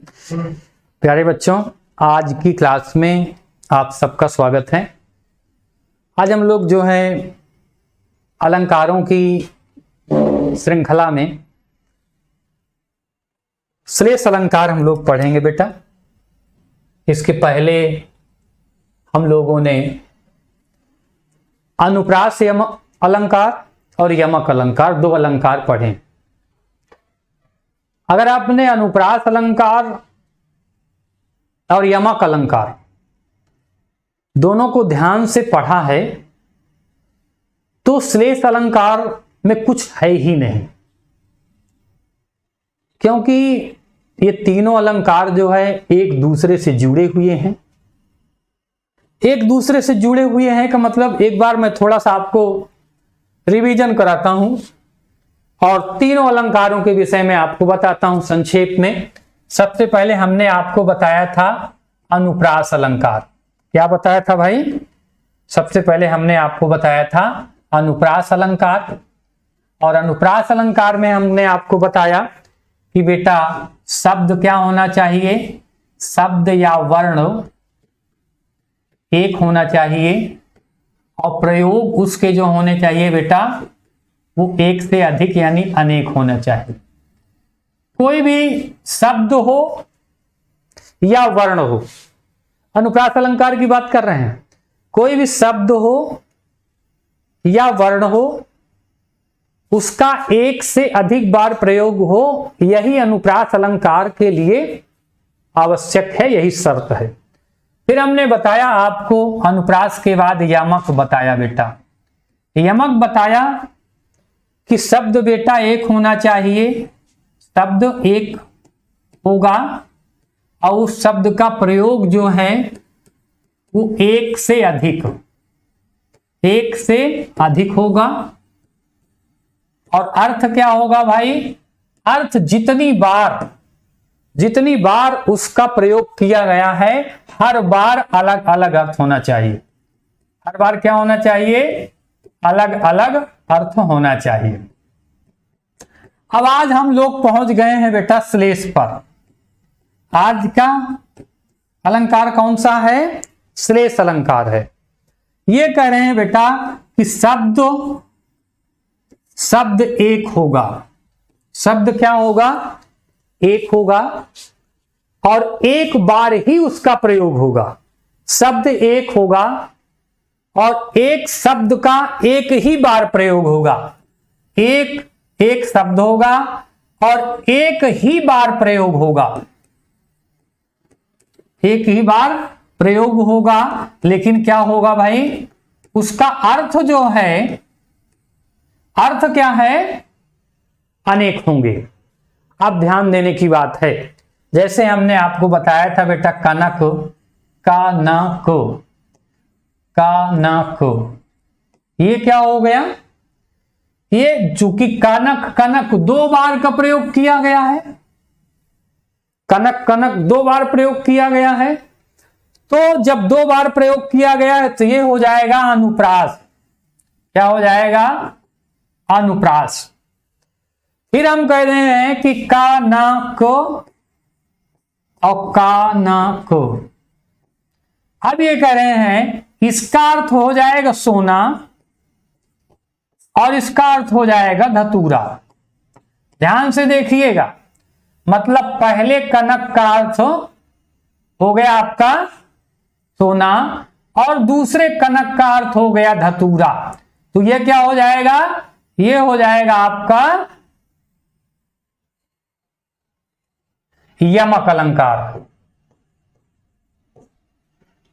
प्यारे बच्चों, आज की क्लास में आप सबका स्वागत है। आज हम लोग जो है अलंकारों की श्रृंखला में श्लेष अलंकार हम लोग पढ़ेंगे बेटा। इसके पहले हम लोगों ने अनुप्रास अलंकार और यमक अलंकार, दो अलंकार पढ़े। अगर आपने अनुप्रास अलंकार और यमक अलंकार दोनों को ध्यान से पढ़ा है तो श्लेष अलंकार में कुछ है ही नहीं, क्योंकि ये तीनों अलंकार जो है एक दूसरे से जुड़े हुए हैं। एक दूसरे से जुड़े हुए हैं का मतलब एक बार मैं थोड़ा सा आपको रिवीजन कराता हूं और तीनों अलंकारों के विषय में आपको बताता हूं संक्षेप में। सबसे पहले हमने आपको बताया था अनुप्रास अलंकार। क्या बताया था भाई? सबसे पहले हमने आपको बताया था अनुप्रास अलंकार, और अनुप्रास अलंकार में हमने आपको बताया कि बेटा शब्द क्या होना चाहिए, शब्द या वर्ण एक होना चाहिए और प्रयोग उसके जो होने चाहिए बेटा वो एक से अधिक यानी अनेक होना चाहिए। कोई भी शब्द हो या वर्ण हो, अनुप्रास अलंकार की बात कर रहे हैं, कोई भी शब्द हो या वर्ण हो उसका एक से अधिक बार प्रयोग हो, यही अनुप्रास अलंकार के लिए आवश्यक है, यही शर्त है। फिर हमने बताया आपको अनुप्रास के बाद यमक बताया बेटा। यमक बताया कि शब्द बेटा एक होना चाहिए, शब्द एक होगा और उस शब्द का प्रयोग जो है वो एक से अधिक होगा। और अर्थ क्या होगा भाई? अर्थ जितनी बार उसका प्रयोग किया गया है हर बार अलग अलग अर्थ होना चाहिए। हर बार क्या होना चाहिए? अलग अलग अर्थ होना चाहिए। अब आज हम लोग पहुंच गए हैं बेटा श्लेष पर। आज का अलंकार कौन सा है? श्लेष अलंकार है। ये कह रहे हैं बेटा कि शब्द एक होगा। शब्द क्या होगा? एक होगा और एक बार ही उसका प्रयोग होगा। शब्द एक होगा और एक शब्द का एक ही बार प्रयोग होगा। एक शब्द होगा और एक ही बार प्रयोग होगा। एक ही बार प्रयोग होगा, लेकिन क्या होगा भाई? उसका अर्थ जो है, अर्थ क्या है? अनेक होंगे। अब ध्यान देने की बात है, जैसे हमने आपको बताया था बेटा कनक, कनक, ये क्या हो गया? ये चूंकि कनक दो बार का प्रयोग किया गया है, कनक दो बार प्रयोग किया गया है, तो जब दो बार प्रयोग किया गया है तो ये हो जाएगा अनुप्रास। क्या हो जाएगा? अनुप्रास। फिर हम कह रहे हैं कि कनक और कनक। अब ये कह रहे हैं इसका अर्थ हो जाएगा सोना और इसका अर्थ हो जाएगा धतूरा। ध्यान से देखिएगा, मतलब पहले कनक का अर्थ हो गया आपका सोना और दूसरे कनक का अर्थ हो गया धतूरा। तो ये क्या हो जाएगा? ये हो जाएगा आपका यमक अलंकार।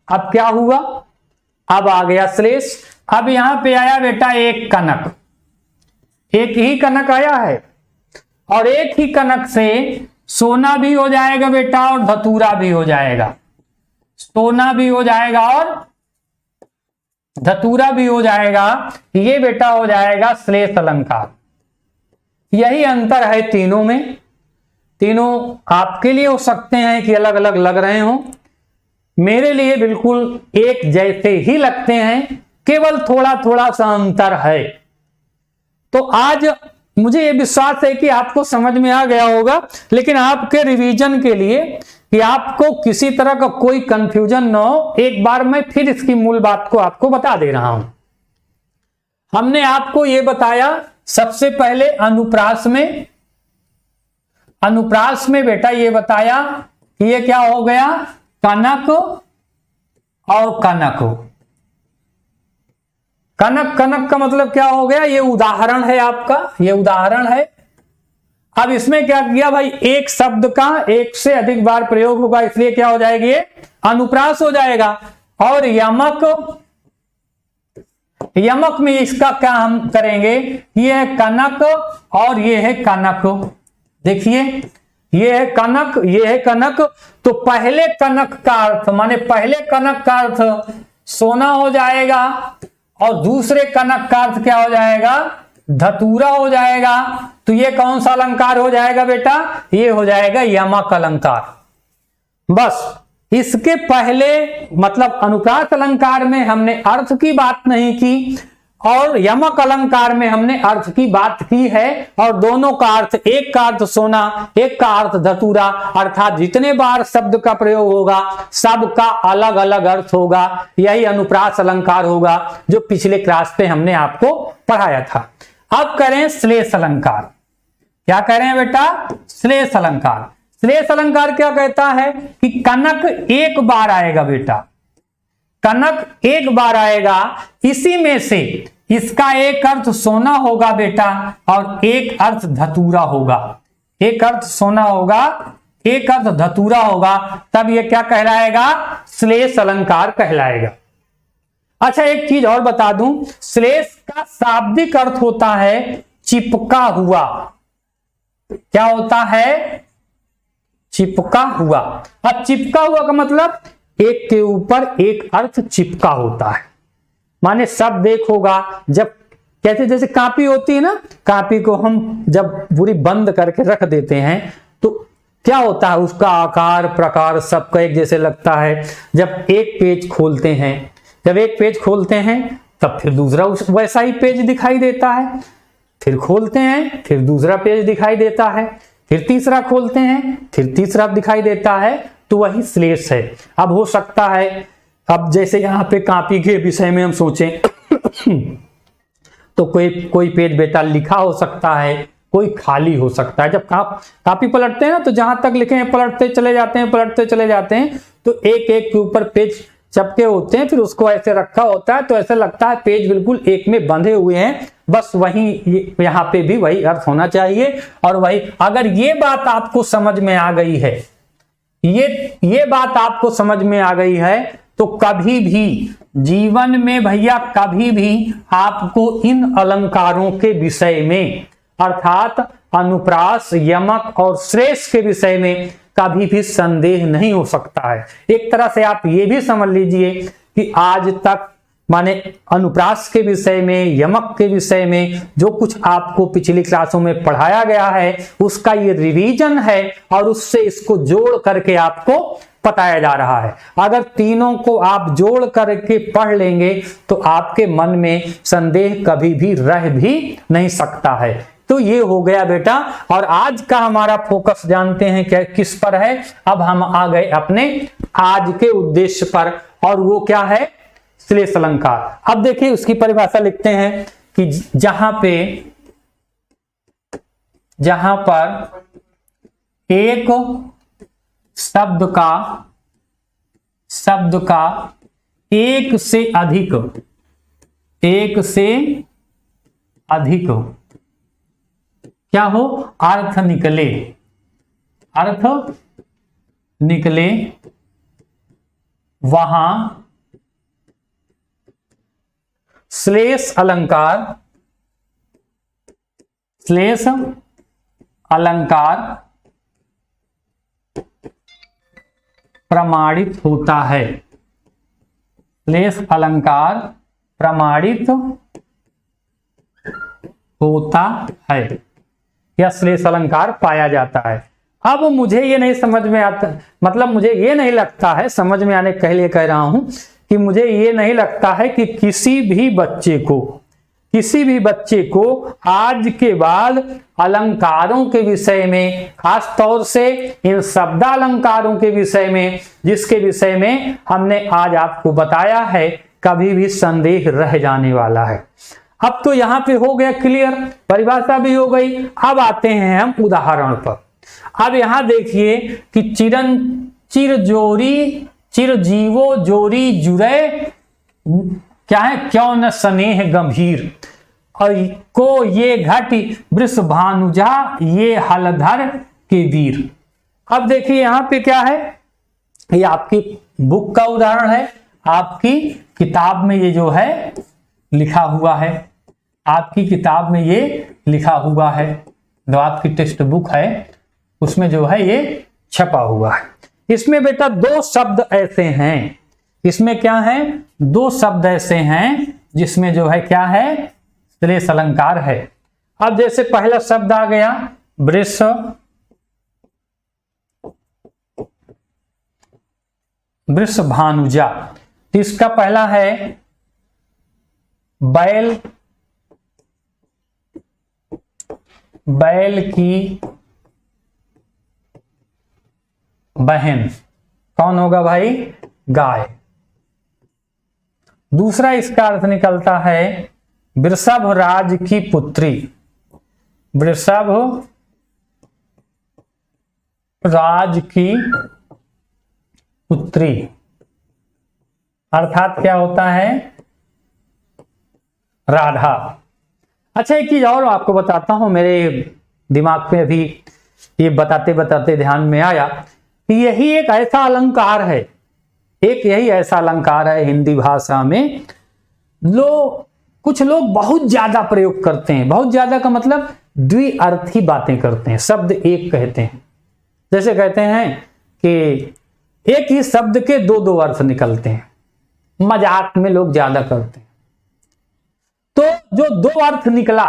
अब क्या हुआ? अब आ गया श्लेष। अब यहां पे आया बेटा एक कनक, एक ही कनक आया है और एक ही कनक से सोना भी हो जाएगा बेटा और धतूरा भी हो जाएगा। सोना भी हो जाएगा और धतूरा भी हो जाएगा। ये बेटा हो जाएगा श्लेष अलंकार। यही अंतर है तीनों में। तीनों आपके लिए हो सकते हैं कि अलग अलग लग रहे हों, मेरे लिए बिल्कुल एक जैसे ही लगते हैं, केवल थोड़ा थोड़ा सा अंतर है। तो आज मुझे ये विश्वास है कि आपको समझ में आ गया होगा, लेकिन आपके रिवीजन के लिए कि आपको किसी तरह का कोई कंफ्यूजन न हो, एक बार मैं फिर इसकी मूल बात को आपको बता दे रहा हूं। हमने आपको ये बताया सबसे पहले अनुप्रास में बेटा ये बताया कि ये क्या हो गया, कनक और कनक। कनक कनक का मतलब क्या हो गया, ये उदाहरण है आपका, ये उदाहरण है। अब इसमें क्या किया भाई, एक शब्द का एक से अधिक बार प्रयोग होगा, इसलिए क्या हो जाएगी, ये अनुप्रास हो जाएगा। और यमक में इसका क्या हम करेंगे, ये है कनक और ये है कनक। देखिए ये है कनक, ये है कनक। तो पहले कनक का अर्थ माने पहले कनक का अर्थ सोना हो जाएगा और दूसरे कनक का अर्थ क्या हो जाएगा, धतूरा हो जाएगा। तो ये कौन सा अलंकार हो जाएगा बेटा, ये हो जाएगा यमक अलंकार। बस इसके पहले मतलब अनुप्रास अलंकार में हमने अर्थ की बात नहीं की और यमक अलंकार में हमने अर्थ की बात की है, और दोनों का अर्थ, एक का अर्थ सोना, एक का अर्थ धतूरा, अर्थात जितने बार शब्द का प्रयोग होगा सबका अलग अलग अर्थ होगा। यही अनुप्रास अलंकार होगा जो पिछले क्लास पे हमने आपको पढ़ाया था। अब करें श्लेष अलंकार। क्या कह रहे हैं बेटा, श्लेष अलंकार। श्लेष अलंकार क्या कहता है कि कनक एक बार आएगा बेटा, कनक एक बार आएगा, इसी में से इसका एक अर्थ सोना होगा बेटा और एक अर्थ धतूरा होगा। एक अर्थ सोना होगा, एक अर्थ धतूरा होगा, तब ये क्या कहलाएगा, श्लेष अलंकार कहलाएगा। अच्छा एक चीज और बता दूं, श्लेष का शाब्दिक अर्थ होता है चिपका हुआ। क्या होता है, चिपका हुआ। अब चिपका हुआ का मतलब एक के ऊपर एक अर्थ चिपका होता है। माने शब्द एक होगा, जब कहते जैसे कापी होती है ना, कापी को हम जब पूरी बंद करके रख देते हैं तो क्या होता है, उसका आकार प्रकार सबका एक जैसे लगता है। जब एक पेज खोलते हैं, जब एक पेज खोलते हैं तब फिर दूसरा वैसा ही पेज दिखाई देता है, फिर खोलते हैं फिर दूसरा पेज दिखाई देता है, फिर तीसरा खोलते हैं फिर तीसरा दिखाई देता है। तो वही श्लेष है। अब हो सकता है, अब जैसे यहाँ पे कापी के विषय में हम सोचें तो कोई पेज बेटा लिखा हो सकता है, कोई खाली हो सकता है। जब कापी पलटते हैं ना तो जहां तक लिखे हैं पलटते चले जाते हैं, तो एक एक के ऊपर पेज चपके होते हैं, फिर उसको ऐसे रखा होता है तो ऐसा लगता है पेज बिल्कुल एक में बंधे हुए हैं। बस वही यहाँ पे भी वही अर्थ होना चाहिए। और वही, अगर ये बात आपको समझ में आ गई है, ये बात आपको समझ में आ गई है, तो कभी भी जीवन में भैया कभी भी आपको इन अलंकारों के विषय में अर्थात अनुप्रास, यमक और श्लेष के विषय में कभी भी संदेह नहीं हो सकता है। एक तरह से आप ये भी समझ लीजिए कि आज तक माने अनुप्रास के विषय में, यमक के विषय में जो कुछ आपको पिछली क्लासों में पढ़ाया गया है उसका ये रिवीजन है और उससे इसको जोड़ करके आपको बताया जा रहा है। अगर तीनों को आप जोड़ करके पढ़ लेंगे तो आपके मन में संदेह कभी भी रह भी नहीं सकता है। तो ये हो गया बेटा। और आज का हमारा फोकस जानते हैं क्या किस पर है। अब हम आ गए अपने आज के उद्देश्य पर, और वो क्या है, श्लेष अलंकार। अब देखिए उसकी परिभाषा लिखते हैं कि जहां पर एक शब्द का एक से अधिक क्या हो, अर्थ निकले वहां श्लेष अलंकार प्रमाणित होता है। श्लेष अलंकार प्रमाणित होता है या श्लेष अलंकार पाया जाता है। अब मुझे ये नहीं समझ में आता, मतलब मुझे ये नहीं लगता है, समझ में आने के लिए कह रहा हूं कि मुझे ये नहीं लगता है कि किसी भी बच्चे को किसी भी बच्चे को आज के बाद अलंकारों के विषय में, खास तौर से इन शब्दालंकारों के विषय में, जिसके विषय में हमने आज आपको बताया है, कभी भी संदेह रह जाने वाला है। अब तो यहां पे हो गया क्लियर, परिभाषा भी हो गई। अब आते हैं हम उदाहरण पर। अब यहां देखिए कि चिरजीवो जोरी जुड़े, क्या है, क्यों न स्नेह गंभीर, और को ये घट वृष भानुजा ये हलधर के वीर। अब देखिए यहां पे क्या है, ये आपकी बुक का उदाहरण है, आपकी किताब में ये जो है लिखा हुआ है, आपकी किताब में ये लिखा हुआ है, जो आपकी टेक्स्ट बुक है उसमें जो है ये छपा हुआ है। इसमें बेटा दो शब्द ऐसे हैं, इसमें क्या है, दो शब्द ऐसे हैं जिसमें जो है क्या है, श्लेष अलंकार है। अब जैसे पहला शब्द आ गया वृष, वृष भानुजा, इसका पहला है बैल, बैल की बहन, कौन होगा भाई, गाय। दूसरा इसका अर्थ निकलता है वृषभ राज की पुत्री, वृषभ राज की पुत्री, अर्थात क्या होता है, राधा। अच्छा एक चीज और आपको बताता हूं, मेरे दिमाग में अभी ये बताते बताते ध्यान में आया कि यही एक ऐसा अलंकार है, एक यही ऐसा अलंकार है हिंदी भाषा में कुछ लोग बहुत ज्यादा प्रयोग करते हैं। बहुत ज्यादा का मतलब द्विअर्थी बातें करते हैं, शब्द एक कहते हैं। जैसे कहते हैं कि एक ही शब्द के दो दो अर्थ निकलते हैं, मजाक में लोग ज्यादा करते हैं। तो जो दो अर्थ निकला,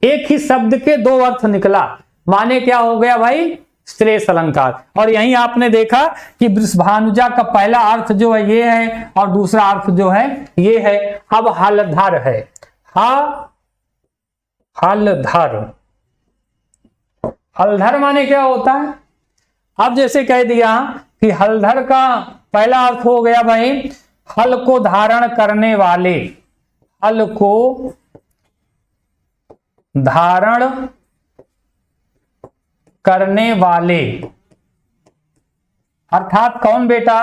एक ही शब्द के दो अर्थ निकला, माने क्या हो गया भाई, श्लेष अलंकार। और यहीं आपने देखा कि वृषभानुजा का पहला अर्थ जो है ये है और दूसरा अर्थ जो है ये है। अब हलधर है, हलधर, हलधर माने क्या होता है। अब जैसे कह दिया कि हलधर का पहला अर्थ हो गया भाई हल को धारण करने वाले, हल को धारण करने वाले, अर्थात कौन बेटा,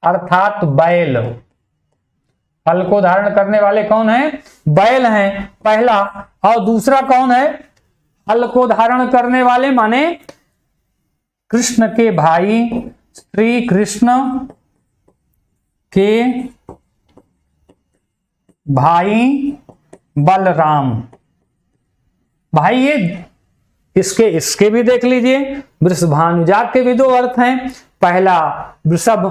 अर्थात बैल। हल को धारण करने वाले कौन है, बैल हैं पहला। और दूसरा कौन है, हल को धारण करने वाले माने कृष्ण के भाई, श्री कृष्ण के भाई बलराम। भाई ये इसके भी देख लीजिए, वृषभानुजा के भी दो अर्थ हैं। पहला वृषभ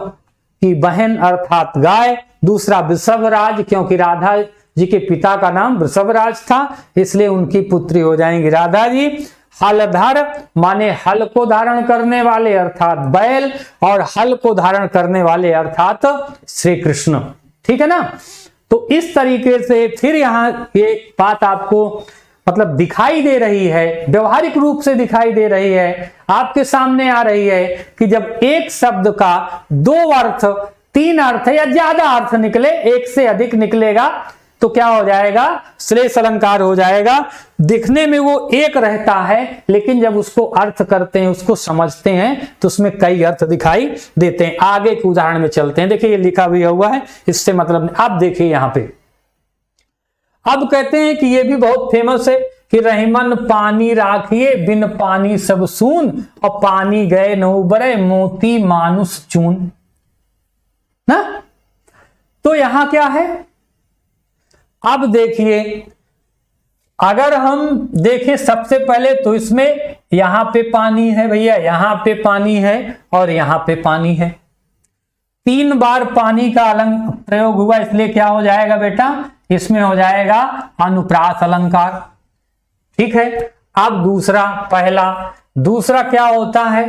की बहन अर्थात गाय, दूसरा वृषभ राज, क्योंकि राधा जी के पिता का नाम वृषभ राज था, इसलिए उनकी पुत्री हो जाएंगी राधा जी। हलधर माने हल को धारण करने वाले अर्थात बैल, और हल को धारण करने वाले अर्थात श्री कृष्ण। ठीक है ना। तो इस तरीके से फिर यहाँ ये बात आपको मतलब दिखाई दे रही है, व्यवहारिक रूप से दिखाई दे रही है, आपके सामने आ रही है कि जब एक शब्द का दो अर्थ, तीन अर्थ या ज्यादा अर्थ निकले, एक से अधिक निकलेगा तो क्या हो जाएगा, श्लेष अलंकार हो जाएगा। दिखने में वो एक रहता है, लेकिन जब उसको अर्थ करते हैं, उसको समझते हैं, तो उसमें कई अर्थ दिखाई देते हैं। आगे के उदाहरण में चलते हैं। देखिए ये लिखा भी हुआ है, इससे मतलब अब देखिए यहां पे अब कहते हैं कि ये भी बहुत फेमस है कि रहीमन पानी राखिए बिन पानी सब सून, और पानी गए न उबरे मोती मानुष चून ना। तो यहां क्या है, अब देखिए अगर हम देखें सबसे पहले तो इसमें यहां पे पानी है भैया, यहां पे पानी है और यहां पे पानी है। तीन बार पानी का प्रयोग हुआ, इसलिए क्या हो जाएगा बेटा, इसमें हो जाएगा अनुप्रास अलंकार। ठीक है। अब दूसरा, पहला, दूसरा क्या होता है,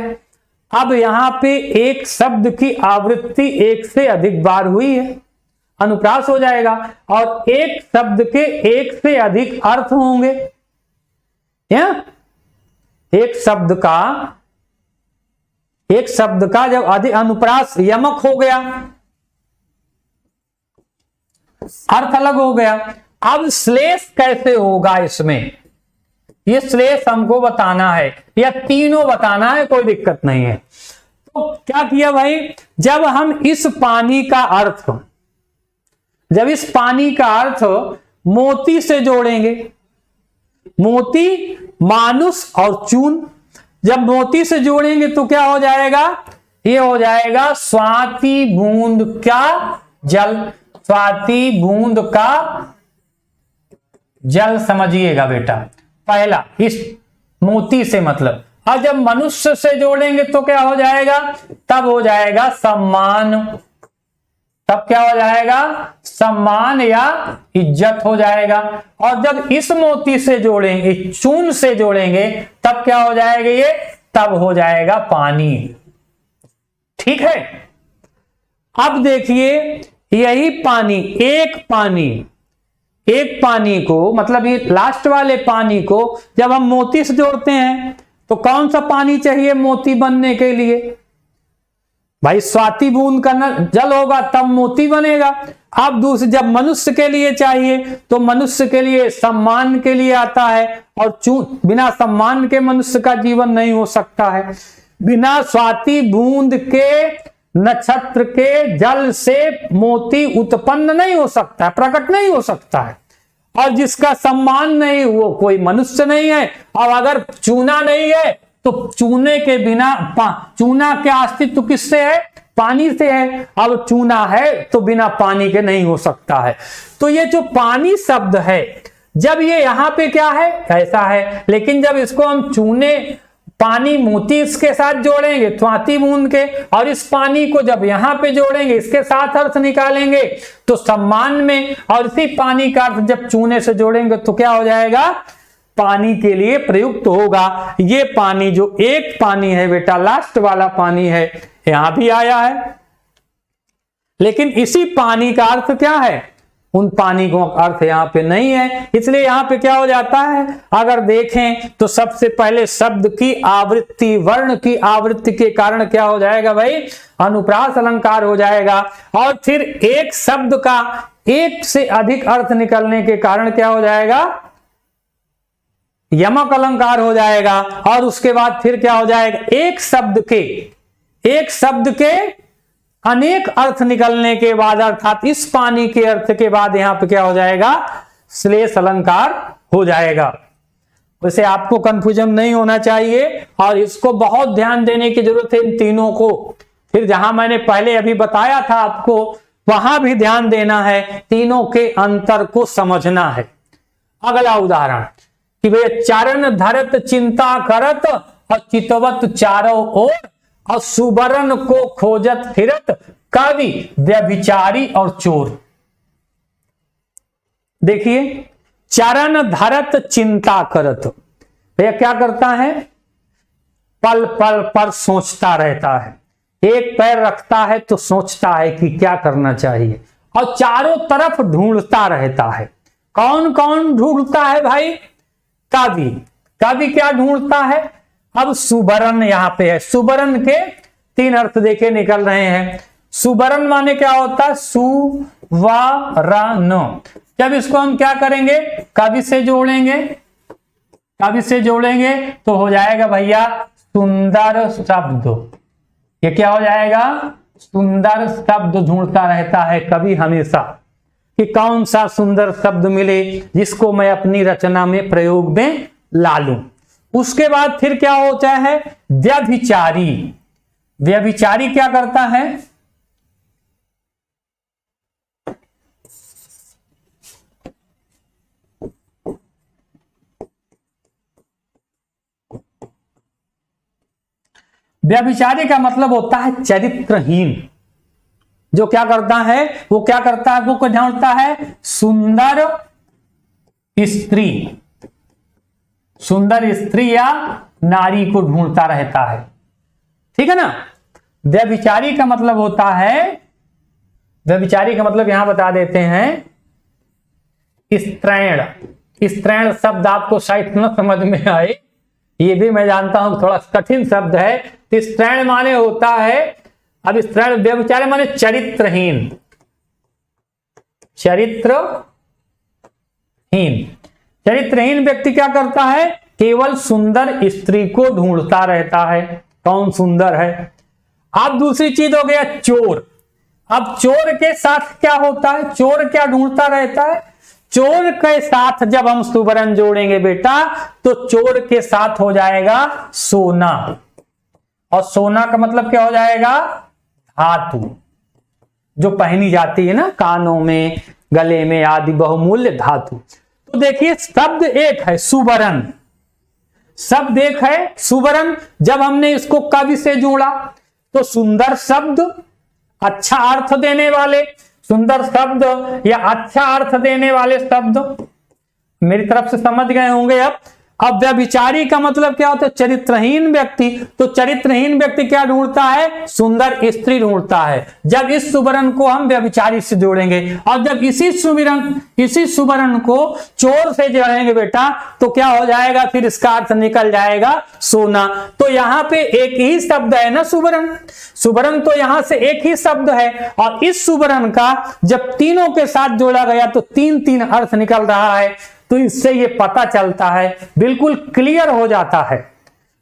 अब यहां पे एक शब्द की आवृत्ति एक से अधिक बार हुई है। अनुप्रास हो जाएगा। और एक शब्द के एक से अधिक अर्थ होंगे, या एक शब्द का जब अधिक अनुप्रास यमक हो गया, अर्थ अलग हो गया। अब श्लेष कैसे होगा इसमें, ये श्लेष हमको बताना है या तीनों बताना है, कोई दिक्कत नहीं है। तो क्या किया भाई, जब हम इस पानी का अर्थ मोती से जोड़ेंगे, मोती, मानुष और चून, जब मोती से जोड़ेंगे तो क्या हो जाएगा, ये हो जाएगा स्वाति बूंद का जल। स्वाति बूंद का जल समझिएगा बेटा, पहला इस मोती से मतलब। और जब मनुष्य से जोड़ेंगे तो क्या हो जाएगा, तब हो जाएगा सम्मान। तब क्या हो जाएगा, सम्मान या इज्जत हो जाएगा। और जब इस मोती से जोड़ेंगे, चून से जोड़ेंगे, तब क्या हो जाएगा, ये तब हो जाएगा पानी। ठीक है। अब देखिए, यही पानी, एक पानी को, मतलब ये लास्ट वाले पानी को जब हम मोती से जोड़ते हैं तो कौन सा पानी चाहिए मोती बनने के लिए, भाई स्वाति बूंद का जल होगा तब मोती बनेगा। अब दूसरे जब मनुष्य के लिए चाहिए तो मनुष्य के लिए सम्मान के लिए आता है, और बिना सम्मान के मनुष्य का जीवन नहीं हो सकता है। बिना स्वाति बूंद के, नक्षत्र के जल से मोती उत्पन्न नहीं हो सकता है, प्रकट नहीं हो सकता है। और जिसका सम्मान नहीं, वो कोई मनुष्य नहीं है। और अगर चूना नहीं है तो चूने के बिना, चूना के अस्तित्व किससे है, पानी से है। अब चूना है तो बिना पानी के नहीं हो सकता है। तो ये जो पानी शब्द है, जब ये यहां पे क्या है, ऐसा है, लेकिन जब इसको हम चूने, पानी, मोती इसके साथ जोड़ेंगे स्वाति बूंद के, और इस पानी को जब यहां पे जोड़ेंगे, इसके साथ अर्थ निकालेंगे तो सम्मान में, और इसी पानी का अर्थ जब चूने से जोड़ेंगे तो क्या हो जाएगा, पानी के लिए प्रयुक्त होगा। ये पानी जो एक पानी है बेटा, लास्ट वाला पानी है, यहां भी आया है, लेकिन इसी पानी का अर्थ क्या है, उन पानी को अर्थ यहां पे नहीं है। इसलिए यहां पे क्या हो जाता है, अगर देखें तो सबसे पहले शब्द की आवृत्ति, वर्ण की आवृत्ति के कारण क्या हो जाएगा भाई, अनुप्रास अलंकार हो जाएगा। और फिर एक शब्द का एक से अधिक अर्थ निकलने के कारण क्या हो जाएगा, यमक अलंकार हो जाएगा। और उसके बाद फिर क्या हो जाएगा, एक शब्द के अनेक अर्थ निकलने के बाद, अर्थात इस पानी के अर्थ के बाद यहां पे क्या हो जाएगा, श्लेष अलंकार हो जाएगा। वैसे आपको कंफ्यूजन नहीं होना चाहिए, और इसको बहुत ध्यान देने की जरूरत है इन तीनों को। फिर जहां मैंने पहले अभी बताया था आपको, वहां भी ध्यान देना है, तीनों के अंतर को समझना है। अगला उदाहरण कि वे चरण धरत चिंता करत और चितवत चारों ओर, और सुबरन को खोजत फिरत कवि व्यभिचारी और चोर। देखिए, चरण धरत चिंता करत, भैया क्या करता है, पल पल पर सोचता रहता है। एक पैर रखता है तो सोचता है कि क्या करना चाहिए, और चारों तरफ ढूंढता रहता है। कौन कौन ढूंढता है भाई, कवि क्या ढूंढता है। अब सुबरन यहां पे है, सुबरन के तीन अर्थ देखे निकल रहे हैं। सुबरन माने क्या होता है, सुवरन। जब इसको हम क्या करेंगे, कवि से जोड़ेंगे तो हो जाएगा भैया सुंदर शब्द। ये क्या हो जाएगा, सुंदर शब्द ढूंढता रहता है कवि हमेशा, कि कौन सा सुंदर शब्द मिले जिसको मैं अपनी रचना में प्रयोग में ला लूं। उसके बाद फिर क्या होता है, व्यभिचारी। व्यभिचारी क्या करता है, व्यभिचारी का मतलब होता है चरित्रहीन। जो क्या करता है, वो क्या करता है, वो ढूंढता है सुंदर स्त्री या नारी को ढूंढता रहता है। ठीक है ना। व्यभिचारी का मतलब होता है व्यभिचारी का मतलब यहां बता देते हैं स्त्रैण। स्त्रैण शब्द आपको शायद न समझ में आए, ये भी मैं जानता हूं थोड़ा कठिन शब्द है। तो स्त्रैण माने होता है, अब स्त्रैण व्यभिचारी माने चरित्रहीन। चरित्रहीन व्यक्ति क्या करता है, केवल सुंदर स्त्री को ढूंढता रहता है, कौन सुंदर है। अब दूसरी चीज हो गया चोर। अब चोर के साथ क्या होता है, चोर क्या ढूंढता रहता है, चोर के साथ जब हम सुवर्ण जोड़ेंगे बेटा तो चोर के साथ हो जाएगा सोना, और सोना का मतलब क्या हो जाएगा, धातु, जो पहनी जाती है ना कानों में, गले में आदि, बहुमूल्य धातु। तो देखिए शब्द एक है सुवर्ण, शब्द एक है सुवर्ण। जब हमने इसको कवि से जोड़ा तो सुंदर शब्द, अच्छा अर्थ देने वाले सुंदर शब्द या अच्छा अर्थ देने वाले शब्द मेरी तरफ से समझ गए होंगे। अब व्यभिचारी का मतलब क्या होता है, चरित्रहीन व्यक्ति। तो चरित्रहीन व्यक्ति क्या ढूंढता है, सुंदर स्त्री ढूंढता है। जब इस सुवर्ण को हम व्यभिचारी से जोड़ेंगे और जब इसी सुवर्ण को चोर से जोड़ेंगे बेटा तो क्या हो जाएगा, फिर इसका अर्थ निकल जाएगा सोना। तो यहां पे एक ही शब्द है ना सुवर्ण, सुवर्ण तो यहां से एक ही शब्द है, और इस सुवर्ण का जब तीनों के साथ जोड़ा गया तो तीन तीन अर्थ निकल रहा है। तो इससे ये पता चलता है, बिल्कुल क्लियर हो जाता है,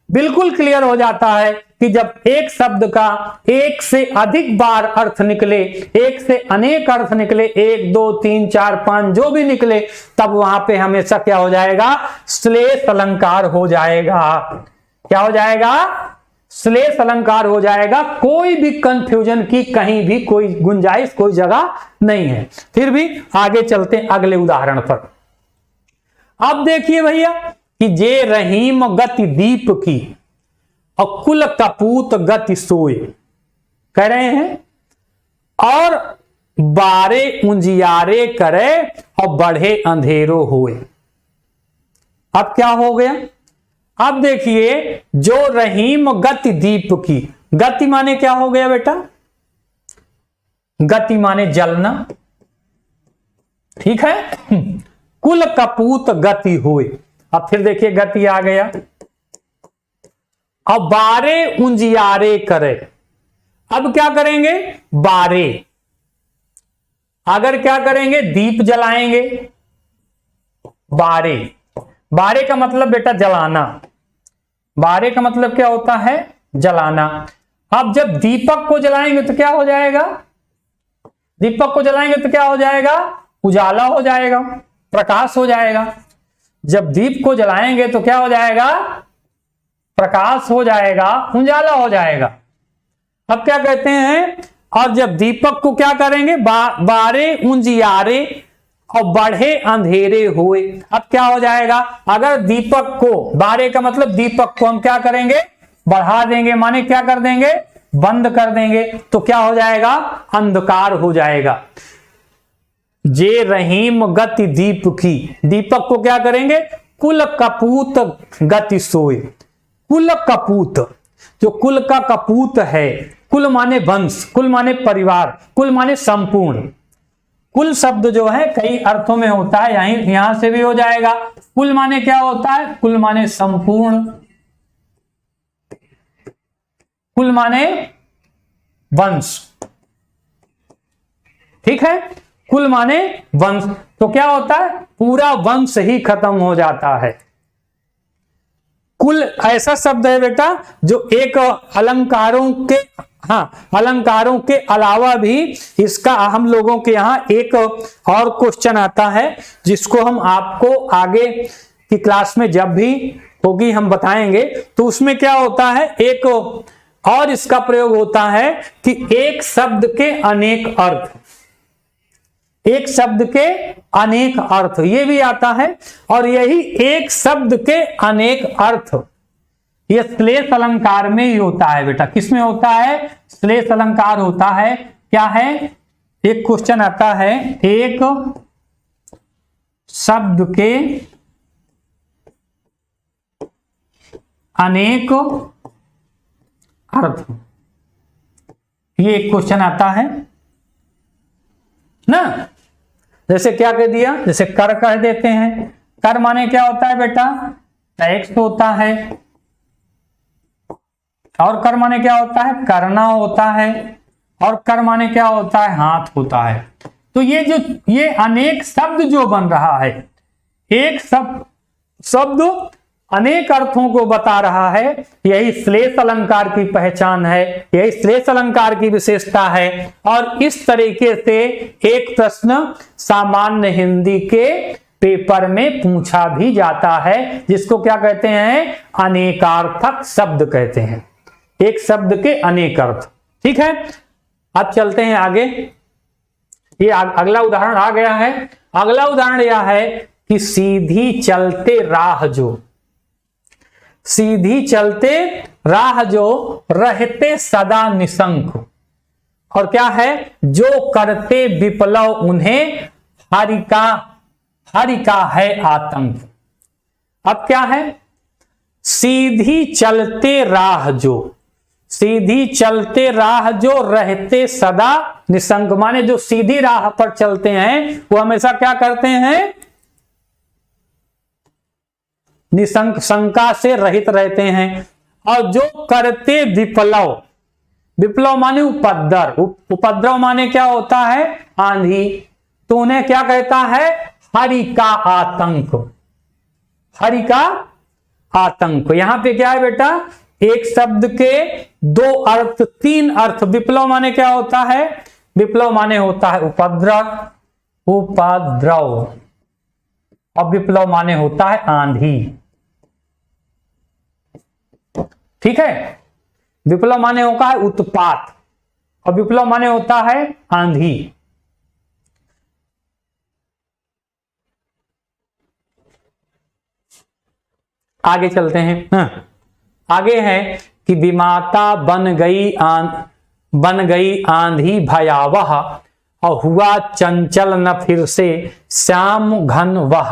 बिल्कुल क्लियर हो जाता है कि जब एक शब्द का एक से अधिक बार अर्थ निकले, एक से अनेक अर्थ निकले, 1 2 3 4 5 जो भी निकले, तब वहां पे हमेशा क्या हो जाएगा, श्लेष अलंकार हो जाएगा। क्या हो जाएगा, श्लेष अलंकार हो जाएगा। कोई भी कंफ्यूजन की कहीं भी कोई गुंजाइश, कोई जगह नहीं है। फिर भी आगे चलते हैं अगले उदाहरण पर। अब देखिए भैया कि जे रहीम गति दीप की और कुल कपूत गति सोए, कह रहे हैं, और बारे उजियारे करे और बढ़े अंधेरो होए। अब क्या हो गया, अब देखिए जो रहीम गति दीप की, गति माने क्या हो गया बेटा, गति माने जलना, ठीक है। कुल कपूत गति हुए, अब फिर देखिए गति आ गया। अब बारे उजियारे करे, अब क्या करेंगे, बारे, अगर क्या करेंगे, दीप जलाएंगे, बारे, बारे का मतलब बेटा जलाना, बारे का मतलब क्या होता है, जलाना। अब जब दीपक को जलाएंगे तो क्या हो जाएगा, दीपक को जलाएंगे तो क्या हो जाएगा, उजाला हो जाएगा, प्रकाश हो जाएगा। जब दीप को जलाएंगे तो क्या हो जाएगा, प्रकाश हो जाएगा, उजाला हो जाएगा। अब क्या कहते हैं, और जब दीपक को क्या करेंगे, बारे उजियारे और बढ़े अंधेरे हुए। अब क्या हो जाएगा, अगर दीपक को, बारे का मतलब दीपक को हम क्या करेंगे, बढ़ा देंगे, माने क्या कर देंगे, बंद कर देंगे, तो क्या हो जाएगा, अंधकार हो जाएगा। जे रहीम गति दीप की, दीपक को क्या करेंगे, कुल कपूत गति सोए। कुल कपूत, जो कुल का कपूत है, कुल माने वंश, कुल माने परिवार, कुल माने संपूर्ण। कुल शब्द जो है कई अर्थों में होता है, यहां से भी हो जाएगा। कुल माने क्या होता है, कुल माने संपूर्ण, कुल माने वंश, ठीक है, कुल माने वंश। तो क्या होता है, पूरा वंश ही खत्म हो जाता है। कुल ऐसा शब्द है बेटा जो एक अलंकारों के, हाँ, अलंकारों के अलावा भी इसका हम लोगों के यहाँ एक और क्वेश्चन आता है, जिसको हम आपको आगे की क्लास में जब भी होगी हम बताएंगे। तो उसमें क्या होता है, एक और इसका प्रयोग होता है कि एक शब्द के अनेक अर्थ, एक शब्द के अनेक अर्थ, ये भी आता है। और यही एक शब्द के अनेक अर्थ ये श्लेष अलंकार में ही होता है बेटा। किसमें होता है, श्लेष अलंकार होता है। क्या है, एक क्वेश्चन आता है, एक शब्द के अनेक अर्थ, ये एक क्वेश्चन आता है। ना। जैसे क्या कह दिया, जैसे कर कह देते हैं। कर माने क्या होता है बेटा, टैक्स होता है। और कर माने क्या होता है, करना होता है। और कर माने क्या होता है, हाथ होता है। तो ये अनेक शब्द जो बन रहा है, एक शब्द अनेक अर्थों को बता रहा है। यही श्लेष अलंकार की पहचान है, यही श्लेष अलंकार की विशेषता है। और इस तरीके से एक प्रश्न सामान्य हिंदी के पेपर में पूछा भी जाता है, जिसको क्या कहते हैं, अनेकार्थक शब्द कहते हैं। एक शब्द के अनेक अर्थ। ठीक है, अब चलते हैं आगे। ये अगला उदाहरण आ गया है। अगला उदाहरण यह है कि सीधी चलते राह जो, सीधी चलते राह जो रहते सदा निशंक। और क्या है, जो करते विप्लव उन्हें हरि का है आतंक। अब क्या है, सीधी चलते राह जो, सीधी चलते राह जो रहते सदा निशंक, माने जो सीधी राह पर चलते हैं वो हमेशा क्या करते हैं, निशंक, शंका से रहित रहते हैं। और जो करते विप्लव, विप्लव माने उपद्रव, उपद्रव माने क्या होता है, आंधी, तो उन्हें क्या कहता है, हरि का आतंक, हरि का आतंक। यहां पे क्या है बेटा, एक शब्द के दो अर्थ, तीन अर्थ। विप्लव माने क्या होता है, विप्लव माने होता है उपद्रव, उपद्रव। और विप्लव माने होता है आंधी। ठीक है, विप्लव माने होता है उत्पात और विप्लव माने होता है आंधी। आगे चलते हैं। आगे है कि विमाता बन गई आंधी भयावह, और हुआ चंचल न फिर से श्याम घन वह।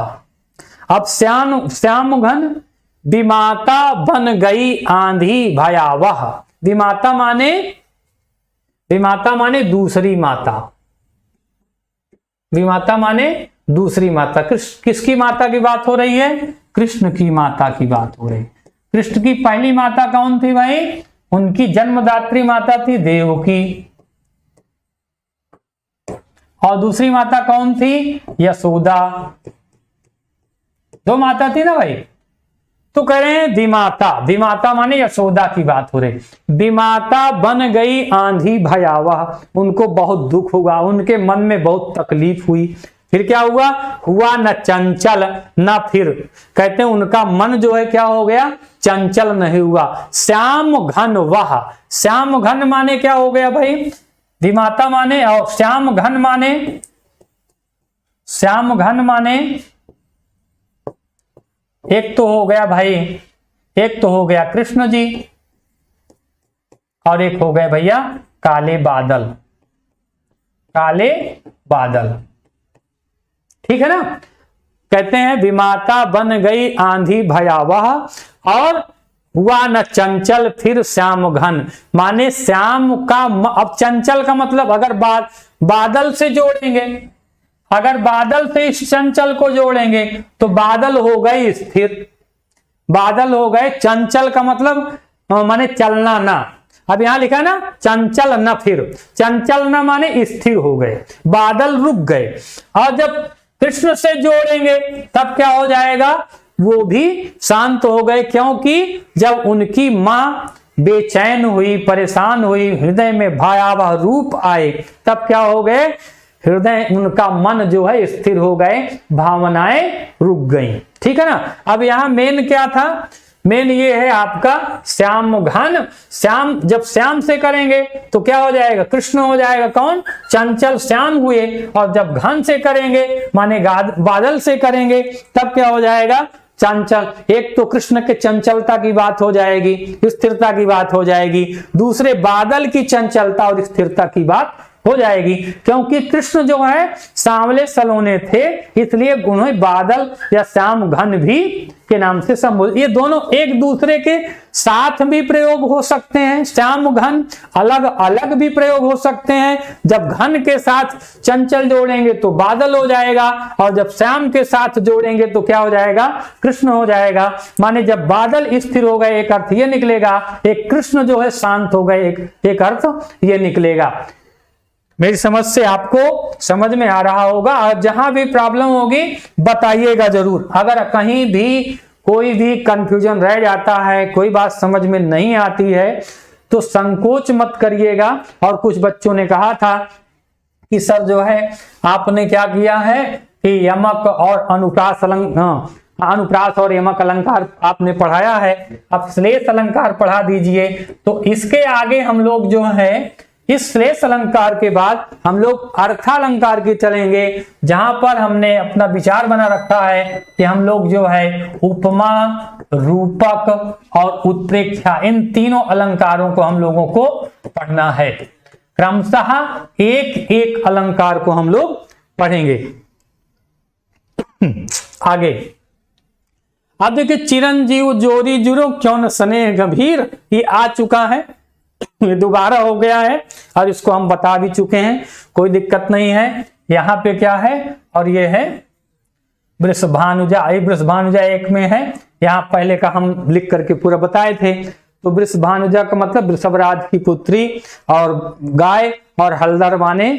अब श्याम घन, विमाता बन गई आंधी भयावह। विमाता माने दूसरी माता, विमाता माने दूसरी माता। किसकी माता की बात हो रही है, कृष्ण की माता की बात हो रही है। कृष्ण की पहली माता कौन थी भाई, उनकी जन्मदात्री माता थी देवकी। और दूसरी माता कौन थी, यशोदा। दो माता थी ना भाई। तो कह रहे हैं विमाता, विमाता माने यशोदा की बात हो रही। विमाता बन गई आंधी भयावह, उनको बहुत दुख हुआ, उनके मन में बहुत तकलीफ हुई। फिर क्या हुआ न चंचल न फिर, कहते हैं उनका मन जो है क्या हो गया, चंचल नहीं हुआ। श्याम घन वह, श्याम घन माने क्या हो गया भाई, विमाता माने, और श्याम घन माने, श्याम घन माने एक तो हो गया भाई, एक तो हो गया कृष्ण जी, और एक हो गए भैया काले बादल, काले बादल। ठीक है ना। कहते हैं विमाता बन गई आंधी भयावह, और हुआ न चंचल फिर श्याम घन, माने श्याम का, अब चंचल का मतलब अगर बादल से जोड़ेंगे, अगर बादल से इस चंचल को जोड़ेंगे तो बादल हो गए स्थिर, बादल हो गए। चंचल का मतलब माने चलना ना, अब यहां लिखा ना चंचल न फिर, चंचल न माने स्थिर हो गए, बादल रुक गए। और जब कृष्ण से जोड़ेंगे तब क्या हो जाएगा, वो भी शांत हो गए, क्योंकि जब उनकी मां बेचैन हुई, परेशान हुई, हृदय में भयावह रूप आए, तब क्या हो गए, हृदय, उनका मन जो है स्थिर हो गए, भावनाएं रुक गई। ठीक है ना। अब यहां मेन क्या था, मेन ये है आपका श्याम घन। श्याम, जब श्याम से करेंगे तो क्या हो जाएगा, कृष्ण हो जाएगा, कौन, चंचल श्याम हुए। और जब घन से करेंगे माने बादल से करेंगे तब क्या हो जाएगा, चंचल। एक तो कृष्ण के चंचलता की बात हो जाएगी, स्थिरता की बात हो जाएगी, दूसरे बादल की चंचलता और स्थिरता की बात हो जाएगी, क्योंकि कृष्ण जो है सांवले सलोने थे, इसलिए उन्हें बादल या श्याम घन भी के नाम से संबोधित। ये दोनों एक दूसरे के साथ भी प्रयोग हो सकते हैं, श्याम घन अलग अलग भी प्रयोग हो सकते हैं। जब घन के साथ चंचल जोड़ेंगे तो बादल हो जाएगा, और जब श्याम के साथ जोड़ेंगे तो क्या हो जाएगा, कृष्ण हो जाएगा। माने जब बादल स्थिर हो गए एक अर्थ ये निकलेगा, एक कृष्ण जो है शांत हो गए एक अर्थ ये निकलेगा। मेरी समझ से आपको समझ में आ रहा होगा। और जहां भी प्रॉब्लम होगी बताइएगा जरूर। अगर कहीं भी कोई भी कंफ्यूजन रह जाता है, कोई बात समझ में नहीं आती है, तो संकोच मत करिएगा। और कुछ बच्चों ने कहा था कि सर जो है आपने क्या किया है कि यमक और अनुप्रास और यमक अलंकार आपने पढ़ाया है, अब श्लेष अलंकार पढ़ा दीजिए। तो इसके आगे हम लोग जो है इस श्लेष अलंकार के बाद हम लोग अर्थालंकार के चलेंगे, जहां पर हमने अपना विचार बना रखा है कि हम लोग जो है उपमा, रूपक और उत्प्रेक्षा इन तीनों अलंकारों को हम लोगों को पढ़ना है। क्रमशः एक एक अलंकार को हम लोग पढ़ेंगे। आगे अब देखिए, चिरंजीव जोरी जुरो क्यों न स्नेह गंभीर, ये आ चुका है, ये दोबारा हो गया है और इसको हम बता भी चुके हैं, कोई दिक्कत नहीं है। यहाँ पे क्या है, और ये है वृषभानुजा, वृषभानुजा एक में है। यहाँ पहले का हम लिख करके पूरा बताए थे। तो वृषभानुजा का मतलब वृषभराज की पुत्री और गाय, और हलदर माने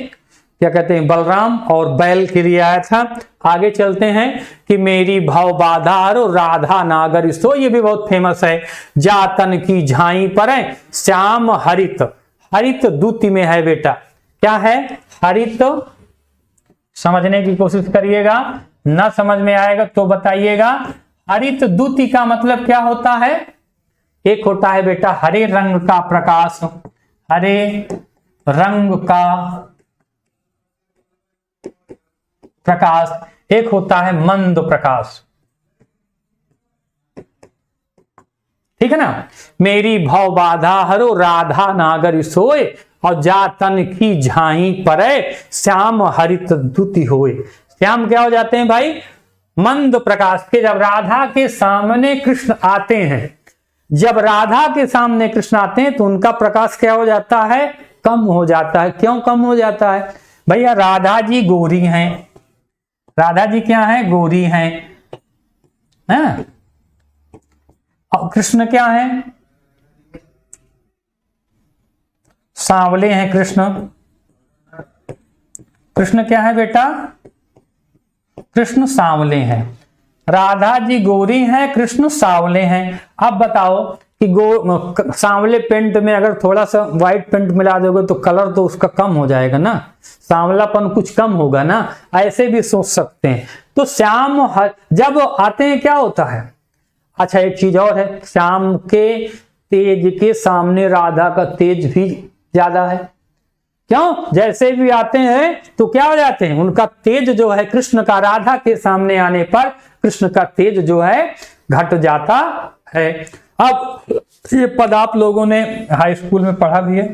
क्या कहते हैं बलराम, और बैल के लिए आया था। आगे चलते हैं कि मेरी भव बाधा राधा नागर सो, ये भी बहुत फेमस है। जातन की झाई पर श्याम हरित, हरित दूती में है बेटा। क्या है हरित, समझने की कोशिश करिएगा, ना समझ में आएगा तो बताइएगा। हरित दूती का मतलब क्या होता है, एक होता है बेटा हरे रंग का प्रकाश, हरे रंग का प्रकाश, एक होता है मंद प्रकाश, ठीक है ना। मेरी भव बाधा हरो राधा नागर सोए, और जातन की झाई परे श्याम हरित दूती होए। श्याम क्या हो जाते हैं भाई, मंद प्रकाश के। जब राधा के सामने कृष्ण आते हैं, जब राधा के सामने कृष्ण आते हैं तो उनका प्रकाश क्या हो जाता है, कम हो जाता है। क्यों कम हो जाता है भैया, राधा जी गोरी हैं, राधा जी क्या है, गोरी हैं, हैं? और कृष्ण क्या है, सांवले हैं कृष्ण। कृष्ण क्या है बेटा, कृष्ण सांवले हैं। राधा जी गोरी हैं, कृष्ण सांवले हैं। अब बताओ कि सांवले पेंट में अगर थोड़ा सा व्हाइट पेंट मिला दोगे तो कलर तो उसका कम हो जाएगा ना, सांवलापन कुछ कम होगा ना, ऐसे भी सोच सकते हैं। तो श्याम जब आते हैं क्या होता है। अच्छा एक चीज और है, श्याम के तेज के सामने राधा का तेज भी ज्यादा है। क्यों, जैसे भी आते हैं तो क्या हो जाते हैं, उनका तेज जो है कृष्ण का राधा के सामने आने पर कृष्ण का तेज जो है घट जाता है। अब ये पद आप लोगों ने हाई स्कूल में पढ़ा भी है,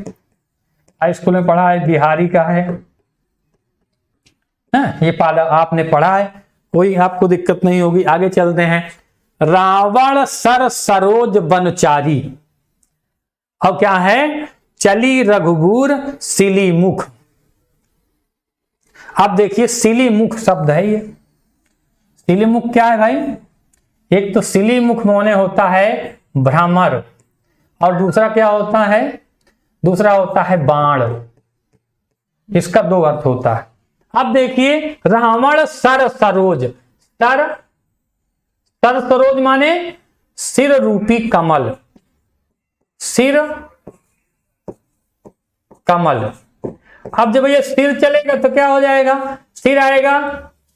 हाई स्कूल में पढ़ा है, बिहारी का है, ये पद आपने पढ़ा है, कोई आपको दिक्कत नहीं होगी। आगे चलते हैं, रावण सर सरोज बनचारी। अब क्या है, चली रघुबूर सिली मुख। अब देखिए सिली मुख शब्द है ये, सिली मुख क्या है भाई, एक तो सिली मुख मोने होता है भ्रमर, और दूसरा क्या होता है, दूसरा होता है बाण। इसका दो अर्थ होता है। अब देखिए रावण सर सरोज, सर सर सरोज माने सिर रूपी कमल, सिर कमल। अब जब ये सिर चलेगा तो क्या हो जाएगा, सिर आएगा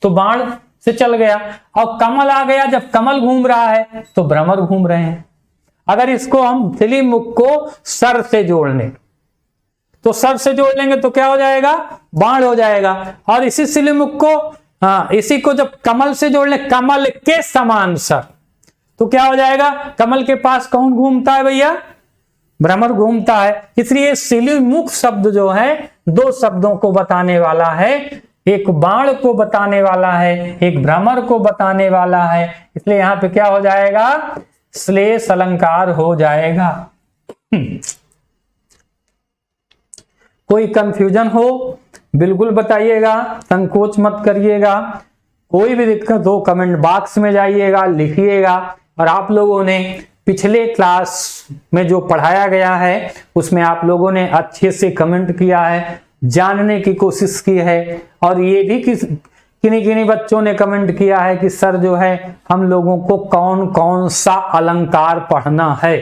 तो बाण से चल गया, और कमल आ गया, जब कमल घूम रहा है तो भ्रमर घूम रहे हैं। अगर इसको हम सिली मुख को सर से जोड़ लें तो सर से जोड़ लेंगे तो क्या हो जाएगा, बाण हो जाएगा। और इसी सिली मुख को इसी को जब कमल से जोड़ लें, कमल के समान सर, तो क्या हो जाएगा, कमल के पास कौन घूमता है भैया, भ्रमर घूमता है। इसलिए सिलीमुख शब्द जो है दो शब्दों को बताने वाला है, एक बाण को बताने वाला है, एक भ्रमर को बताने वाला है। इसलिए यहां पे क्या हो जाएगा, श्लेष अलंकार हो जाएगा। कोई कंफ्यूजन हो बिल्कुल बताइएगा, संकोच मत करिएगा। कोई भी दिक्कत हो कमेंट बॉक्स में जाइएगा, लिखिएगा। और आप लोगों ने पिछले क्लास में जो पढ़ाया गया है उसमें आप लोगों ने अच्छे से कमेंट किया है, जानने की कोशिश की है। और ये भी किन्हीं किन्हीं बच्चों ने कमेंट किया है कि सर जो है हम लोगों को कौन कौन सा अलंकार पढ़ना है,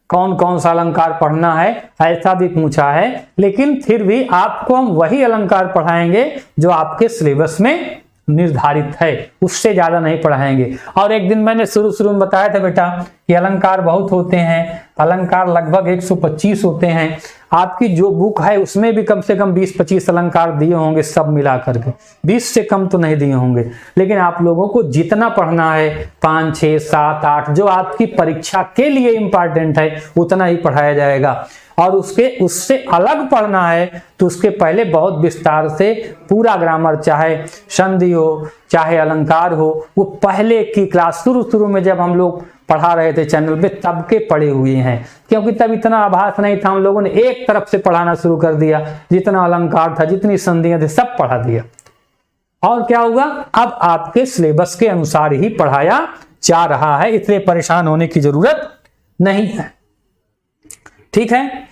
कौन कौन सा अलंकार पढ़ना है, ऐसा भी पूछा है। लेकिन फिर भी आपको हम वही अलंकार पढ़ाएंगे जो आपके सिलेबस में निर्धारित है, उससे ज्यादा नहीं पढ़ाएंगे। और एक दिन मैंने शुरू में बताया था बेटा कि अलंकार बहुत होते हैं, अलंकार लगभग 125 होते हैं। आपकी जो बुक है उसमें भी कम से कम 20-25 अलंकार दिए होंगे, सब मिला करके 20 से कम तो नहीं दिए होंगे। लेकिन आप लोगों को जितना पढ़ना है 5, 6, 7, 8 जो आपकी परीक्षा के लिए इंपॉर्टेंट है उतना ही पढ़ाया जाएगा। और उससे अलग पढ़ना है तो उसके पहले बहुत विस्तार से पूरा ग्रामर, चाहे संधि हो चाहे अलंकार हो, वो पहले की क्लास शुरू में जब हम लोग पढ़ा रहे थे चैनल पे तब के पढ़े हुए हैं। क्योंकि तब इतना आभास नहीं था, हम लोगों ने एक तरफ से पढ़ाना शुरू कर दिया, जितना अलंकार था जितनी संधियां थी सब पढ़ा दिया। और क्या हुआ, अब आपके सिलेबस के अनुसार ही पढ़ाया जा रहा है, इसलिए परेशान होने की जरूरत नहीं है। ठीक है,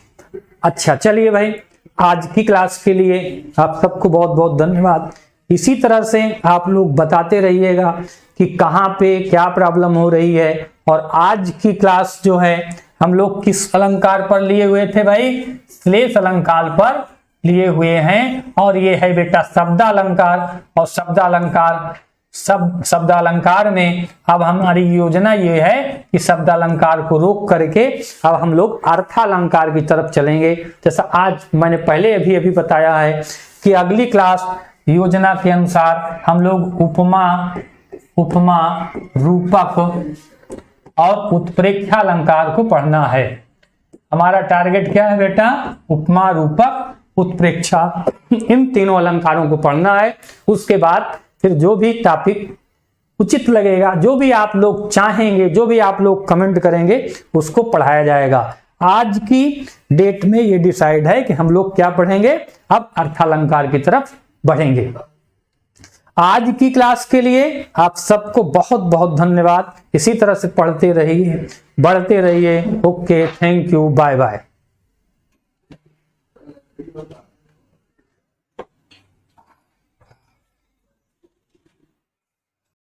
अच्छा चलिए भाई, आज की क्लास के लिए आप सबको बहुत बहुत धन्यवाद। इसी तरह से आप लोग बताते रहिएगा कि कहाँ पे क्या प्रॉब्लम हो रही है। और आज की क्लास जो है हम लोग किस अलंकार पर लिए हुए थे भाई, श्लेष अलंकार पर लिए हुए हैं। और ये है बेटा शब्दालंकार। और शब्दालंकार में अब हमारी योजना ये है कि शब्दालंकार को रोक करके अब हम लोग अर्थालंकार की तरफ चलेंगे। जैसा आज मैंने पहले अभी बताया है कि अगली क्लास योजना के अनुसार हम लोग उपमा, रूपक और उत्प्रेक्षा अलंकार को पढ़ना है। हमारा टारगेट क्या है बेटा, उपमा, रूपक, उत्प्रेक्षा, इन तीनों अलंकारों को पढ़ना है। उसके बाद फिर जो भी टॉपिक उचित लगेगा, जो भी आप लोग चाहेंगे, जो भी आप लोग कमेंट करेंगे उसको पढ़ाया जाएगा। आज की डेट में ये डिसाइड है कि हम लोग क्या पढ़ेंगे, अब अर्थालंकार की तरफ बढ़ेंगे। आज की क्लास के लिए आप सबको बहुत बहुत धन्यवाद। इसी तरह से पढ़ते रहिए, बढ़ते रहिए। Okay, thank you, bye bye.